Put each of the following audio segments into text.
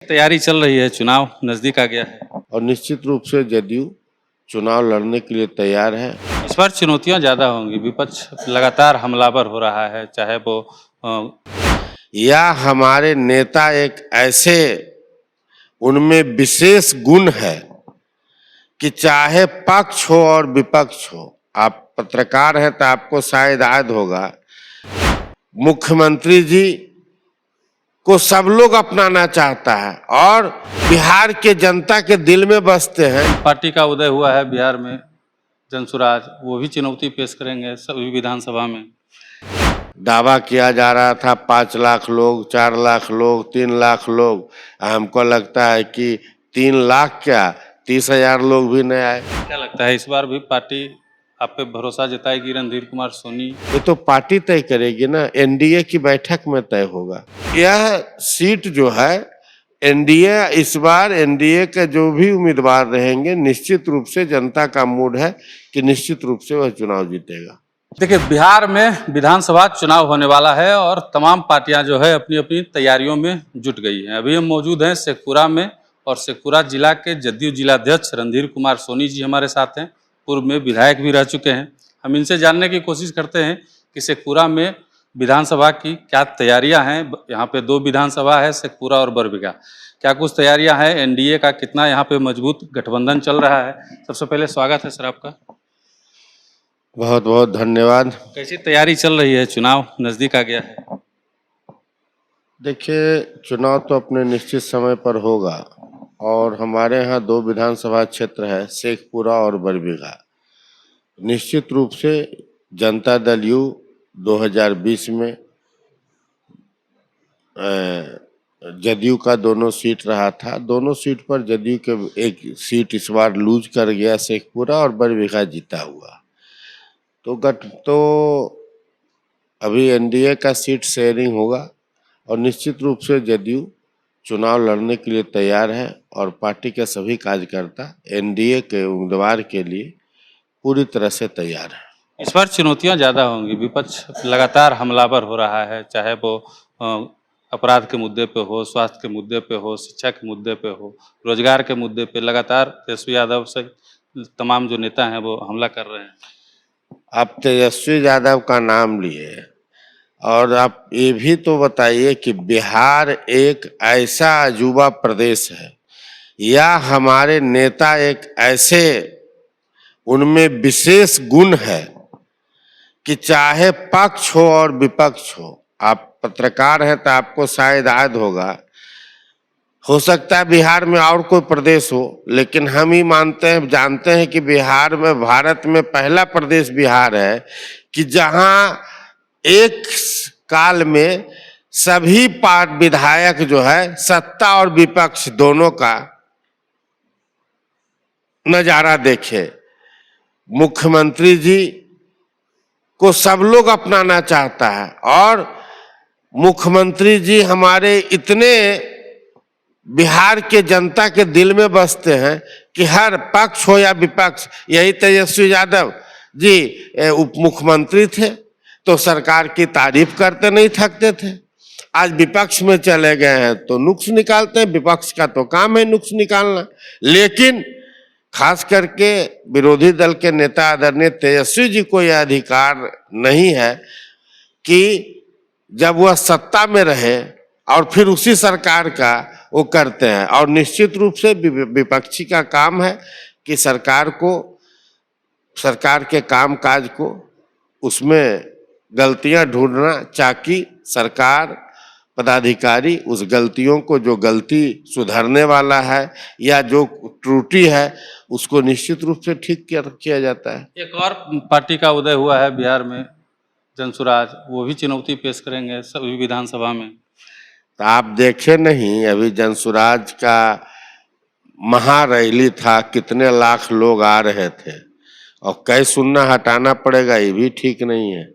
तैयारी चल रही है, चुनाव नजदीक आ गया है और निश्चित रूप से जदयू चुनाव लड़ने के लिए तैयार है। इस बार चुनौतियां ज्यादा होंगी। विपक्ष लगातार हमलावर हो रहा है, चाहे वो या हमारे नेता एक ऐसे उनमें विशेष गुण है कि चाहे पक्ष हो और विपक्ष हो, आप पत्रकार हैं तो आपको शायद याद होगा, मुख्यमंत्री जी को सब लोग अपनाना चाहता है और बिहार के जनता के दिल में बसते हैं। पार्टी का उदय हुआ है बिहार में, जनसुराज, वो भी चुनौती पेश करेंगे सभी विधानसभा में। दावा किया जा रहा था 5 लाख लोग, 4 लाख लोग, 3 लाख लोग। हमको लगता है कि 3 लाख क्या 30,000 लोग भी नहीं आए। क्या लगता है इस बार भी पार्टी आप पे भरोसा जताएगी? रणधीर कुमार सोनी ये तो पार्टी तय करेगी ना, एनडीए की बैठक में तय होगा। यह सीट जो है एनडीए, इस बार एनडीए के जो भी उम्मीदवार रहेंगे, निश्चित रूप से जनता का मूड है कि निश्चित रूप से वह चुनाव जीतेगा। देखिए, बिहार में विधानसभा चुनाव होने वाला है और तमाम पार्टियां जो है अपनी अपनी तैयारियों में जुट गई हैं। अभी हम मौजूद हैं शेखपुरा में और शेखपुरा जिला के जदयू जिलाध्यक्ष रणधीर कुमार सोनी जी हमारे साथ हैं। पूर्व में विधायक भी रह चुके हैं। हम इनसे जानने की कोशिश करते हैं कि शेखपुरा में विधानसभा की क्या तैयारियां हैं। यहाँ पे 2 विधानसभा है, शेखपुरा और बरबीघा। क्या कुछ तैयारियां हैं? एनडीए का कितना यहाँ पे मजबूत गठबंधन चल रहा है? सबसे पहले स्वागत है सर आपका। बहुत बहुत धन्यवाद। कैसी तैयारी चल रही है? चुनाव नजदीक आ गया है। देखिए, चुनाव तो अपने निश्चित समय पर होगा और हमारे यहाँ 2 विधानसभा क्षेत्र है, शेखपुरा और बरबीघा। निश्चित रूप से जनता दल यू 2020 में जदयू का दोनों सीट रहा था। दोनों सीट पर जदयू के एक सीट इस बार लूज कर गया, शेखपुरा, और बरबीघा जीता हुआ। तो अभी एनडीए का सीट शेयरिंग होगा और निश्चित रूप से जदयू चुनाव लड़ने के लिए तैयार है और पार्टी के सभी कार्यकर्ता एनडीए के उम्मीदवार के लिए पूरी तरह से तैयार है। इस बार चुनौतियां ज्यादा होंगी। विपक्ष लगातार हमलावर हो रहा है, चाहे वो अपराध के मुद्दे पे हो, स्वास्थ्य के मुद्दे पे हो, शिक्षा के मुद्दे पे हो, रोजगार के मुद्दे पे। लगातार तेजस्वी यादव से तमाम जो नेता हैं वो हमला कर रहे हैं। आप तेजस्वी यादव का नाम लिए और आप ये भी तो बताइए कि बिहार एक ऐसा अजूबा प्रदेश है या हमारे नेता एक ऐसे उनमें विशेष गुण है कि चाहे पक्ष हो और विपक्ष हो, आप पत्रकार हैं तो आपको शायद याद होगा, हो सकता है बिहार में और कोई प्रदेश हो, लेकिन हम ही मानते हैं, जानते हैं कि बिहार में, भारत में पहला प्रदेश बिहार है कि जहां एक काल में सभी विधायक जो है सत्ता और विपक्ष दोनों का नजारा देखे। मुख्यमंत्री जी को सब लोग अपनाना चाहता है और मुख्यमंत्री जी हमारे इतने बिहार के जनता के दिल में बसते हैं कि हर पक्ष हो या विपक्ष, यही तेजस्वी यादव जी उप मुख्यमंत्री थे तो सरकार की तारीफ करते नहीं थकते थे। आज विपक्ष में चले गए हैं तो नुक्स निकालते हैं। विपक्ष का तो काम है नुक्स निकालना, लेकिन खास करके विरोधी दल के नेता आदरणीय तेजस्वी जी को यह अधिकार नहीं है कि जब वह सत्ता में रहे और फिर उसी सरकार का वो करते हैं। और निश्चित रूप से विपक्षी का काम है कि सरकार के काम काज को उसमें गलतियां ढूंढना, ताकि सरकार पदाधिकारी उस गलतियों को, जो गलती सुधरने वाला है या जो त्रुटि है, उसको निश्चित रूप से ठीक किया जाता है। एक और पार्टी का उदय हुआ है बिहार में, जनसुराज, वो भी चुनौती पेश करेंगे सभी विधानसभा में। तो आप देखे नहीं, अभी जनसुराज का महारैली था, कितने लाख लोग आ रहे थे और कई सुनना हटाना पड़ेगा, ये भी ठीक नहीं है।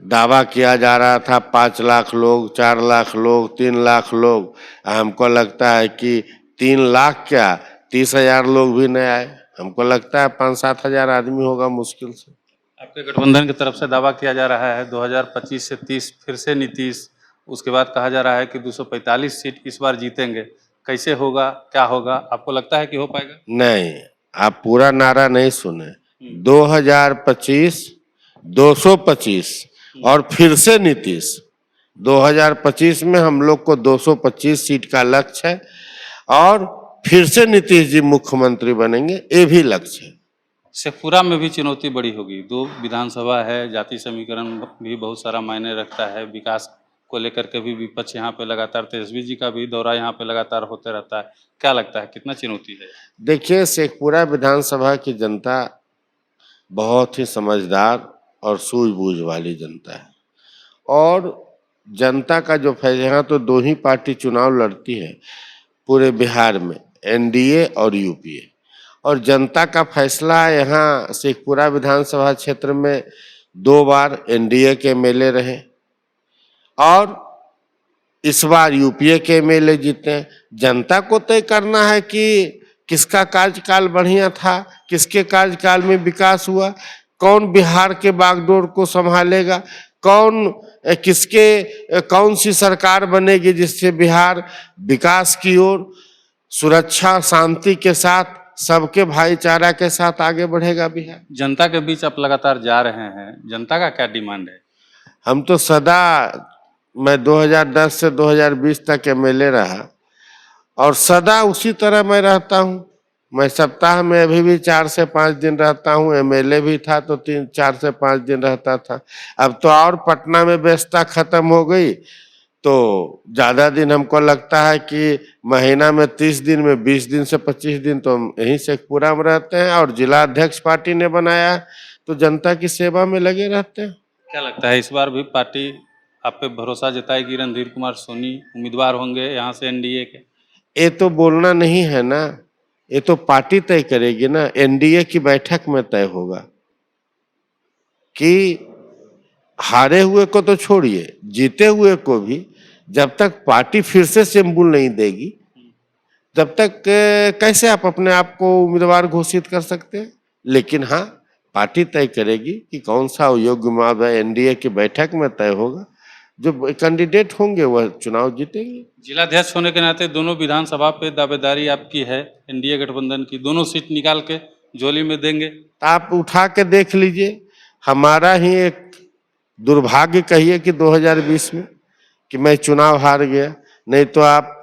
दावा किया जा रहा था 5 लाख लोग, 4 लाख लोग, 3 लाख लोग। हमको लगता है कि 3 लाख क्या 30,000 लोग भी नहीं आए। हमको लगता है 5-7 हजार आदमी होगा मुश्किल से। आपके गठबंधन की तरफ से दावा किया जा रहा है 2025 से 30 फिर से नीतीश उसके बाद कहा जा रहा है कि 245 सीट इस बार जीतेंगे। कैसे होगा, क्या होगा, आपको लगता है कि हो पाएगा? नहीं, आप पूरा नारा नहीं सुने। 2025, 225 और फिर से नीतीश। 2025 में हम लोग को 225 सीट का लक्ष्य है और फिर से नीतीश जी मुख्यमंत्री बनेंगे, ये भी लक्ष्य है। शेखपुरा में भी चुनौती बड़ी होगी। 2 विधानसभा है, जाति समीकरण भी बहुत सारा मायने रखता है। विकास को लेकर के भी विपक्ष यहाँ पे लगातार, तेजस्वी जी का भी दौरा यहाँ पे लगातार होते रहता है। क्या लगता है कितना चुनौती है? देखिए, शेखपुरा विधानसभा की जनता बहुत ही समझदार और सूझबूझ वाली जनता है और जनता का जो फैसला, यहाँ तो 2 ही पार्टी चुनाव लड़ती है पूरे बिहार में, एनडीए और यूपीए, और जनता का फैसला यहाँ शेखपुरा विधानसभा क्षेत्र में 2 बार एनडीए के एमएलए रहे और इस बार यूपीए के एमएलए जीते हैं। जनता को तय करना है कि किसका कार्यकाल बढ़िया था, किसके कार्यकाल में विकास हुआ, कौन बिहार के बागडोर को संभालेगा, कौन सी सरकार बनेगी जिससे बिहार विकास की ओर सुरक्षा शांति के साथ सबके भाईचारा के साथ आगे बढ़ेगा बिहार। जनता के बीच आप लगातार जा रहे हैं, जनता का क्या डिमांड है? हम तो सदा, मैं 2010 से 2020 तक एमएलए रहा और सदा उसी तरह मैं रहता हूँ। मैं सप्ताह में अभी भी 4 से 5 दिन रहता हूँ, एमएलए भी था तो 4 से 5 दिन रहता था। अब तो और पटना में व्यस्तता खत्म हो गई तो ज्यादा दिन, हमको लगता है कि महीना में 30 दिन में 20 दिन से 25 दिन तो हम यहीं शेखपुरा में रहते हैं और जिला अध्यक्ष पार्टी ने बनाया है तो जनता की सेवा में लगे रहते हैं। क्या लगता है इस बार भी पार्टी आप पे भरोसा जताएगी? रणधीर कुमार सोनी उम्मीदवार होंगे यहाँ से एनडीए के? ये तो बोलना नहीं है ना, ये तो पार्टी तय करेगी ना। एनडीए की बैठक में तय होगा कि हारे हुए को तो छोड़िए, जीते हुए को भी जब तक पार्टी फिर से सिंबल नहीं देगी तब तक कैसे आप अपने आप को उम्मीदवार घोषित कर सकते हैं। लेकिन हाँ, पार्टी तय करेगी कि कौन सा योग्य उम्मीदवार, एनडीए की बैठक में तय होगा। जो कैंडिडेट होंगे वह चुनाव जीतेंगे। जिलाध्यक्ष होने के नाते दोनों विधानसभा पे दावेदारी आपकी है एनडीए गठबंधन की, दोनों सीट निकाल के झोली में देंगे? आप उठा के देख लीजिए। हमारा ही एक दुर्भाग्य कहिए कि 2020 में कि मैं चुनाव हार गया, नहीं तो आप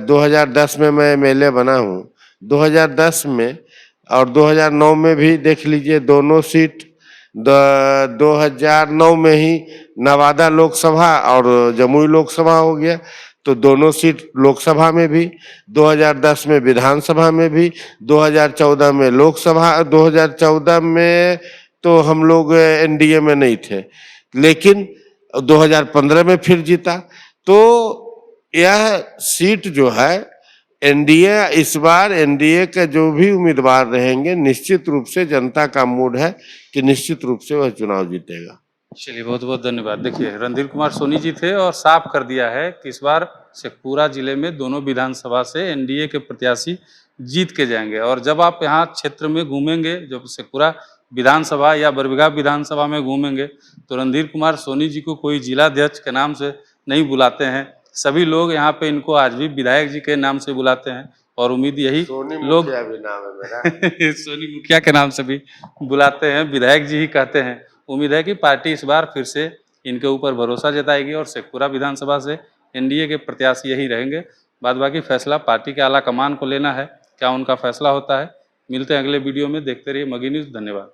2010 में मैं एमएलए बना हूँ। 2010 में और 2009 में भी देख लीजिए, दोनों सीट 2009 में ही नवादा लोकसभा और जमुई लोकसभा हो गया, तो दोनों सीट लोकसभा में भी, 2010 में विधानसभा में भी, 2014 में लोकसभा, 2014 में तो हम लोग एनडीए में नहीं थे, लेकिन 2015 में फिर जीता। तो यह सीट जो है एनडीए, इस बार एनडीए के जो भी उम्मीदवार रहेंगे, निश्चित रूप से जनता का मूड है कि निश्चित रूप से वह चुनाव जीतेगा। चलिए, बहुत बहुत धन्यवाद। देखिए, रणधीर कुमार सोनी जी थे और साफ कर दिया है कि इस बार शेखपुरा जिले में दोनों विधानसभा से एनडीए के प्रत्याशी जीत के जाएंगे। और जब आप यहाँ क्षेत्र में घूमेंगे, जब शेखपुरा विधानसभा या बरबीघा विधानसभा में घूमेंगे, तो रणधीर कुमार सोनी जी को कोई जिलाध्यक्ष के नाम से नहीं बुलाते हैं। सभी लोग यहाँ पे इनको आज भी विधायक जी के नाम से बुलाते हैं और उम्मीद यही लोग भी नाम है मेरा। सोनी मुखिया के नाम से भी बुलाते हैं, विधायक जी ही कहते हैं। उम्मीद है कि पार्टी इस बार फिर से इनके ऊपर भरोसा जताएगी और शेखपुरा विधानसभा से एनडीए के प्रत्याशी यही रहेंगे। बाद बाकी फैसला पार्टी के आला कमान को लेना है, क्या उनका फैसला होता है। मिलते हैं अगले वीडियो में, देखते रहिए मगही न्यूज़। धन्यवाद।